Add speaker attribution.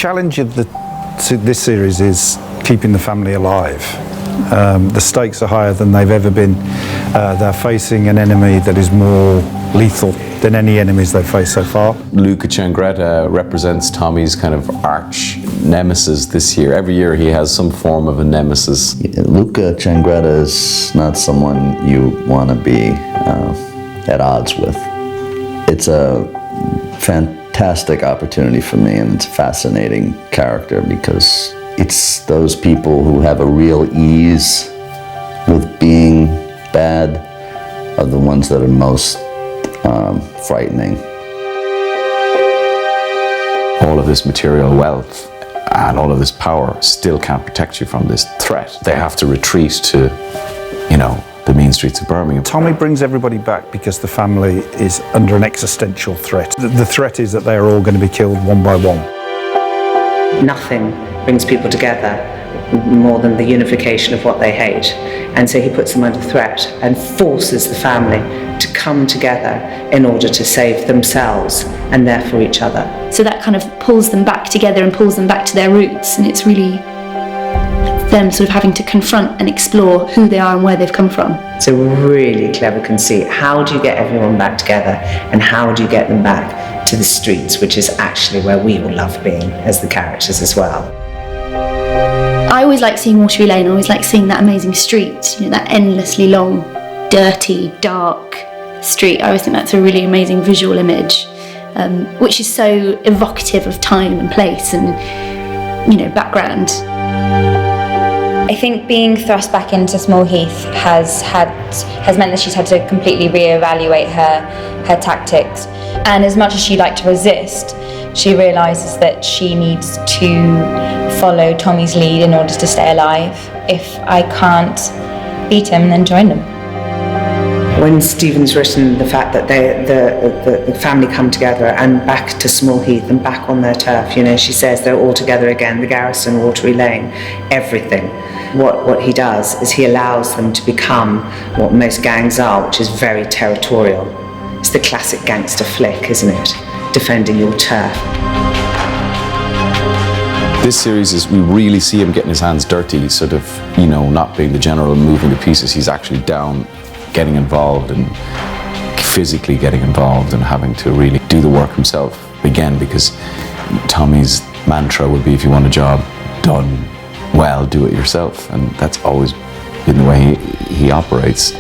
Speaker 1: challenge of this series is keeping the family alive. The stakes are higher than they've ever been. They're facing an enemy that is more lethal than any enemies they've faced so far.
Speaker 2: Luca Changretta represents Tommy's kind of arch nemesis this year. Every year he has some form of a nemesis.
Speaker 3: Luca Changretta is not someone you want to be at odds with. It's a fantastic opportunity for me, and it's a fascinating character because it's those people who have a real ease with being bad are the ones that are most frightening.
Speaker 2: All of this material wealth and all of this power still can't protect you from this threat. They have to retreat to, the mean streets of Birmingham.
Speaker 1: Tommy brings everybody back because the family is under an existential threat. The threat is that they are all going to be killed one by one.
Speaker 4: Nothing brings people together more than the unification of what they hate. And so he puts them under threat and forces the family to come together in order to save themselves and therefore each other.
Speaker 5: So that kind of pulls them back together and pulls them back to their roots, and it's really them sort of having to confront and explore who they are and where they've come from.
Speaker 4: It's a really clever conceit. How do you get everyone back together, and how do you get them back to the streets, which is actually where we all love being as the characters as well.
Speaker 5: I always like seeing Watery Lane. I always like seeing that amazing street, that endlessly long, dirty, dark street. I always think that's a really amazing visual image, which is so evocative of time and place and, background.
Speaker 6: I think being thrust back into Small Heath has meant that she's had to completely reevaluate her tactics. And as much as she'd like to resist, she realises that she needs to follow Tommy's lead in order to stay alive. If I can't beat him, then join them.
Speaker 4: When Stephen's written the fact that the family come together and back to Small Heath and back on their turf, she says they're all together again, the garrison, Watery Lane, everything. What he does is he allows them to become what most gangs are, which is very territorial. It's the classic gangster flick, isn't it? Defending your turf.
Speaker 2: This series we really see him getting his hands dirty, sort of, not being the general and moving the pieces. He's actually down, getting involved and physically getting involved and having to really do the work himself again, because Tommy's mantra would be, if you want a job done well, do it yourself, and that's always been the way he operates.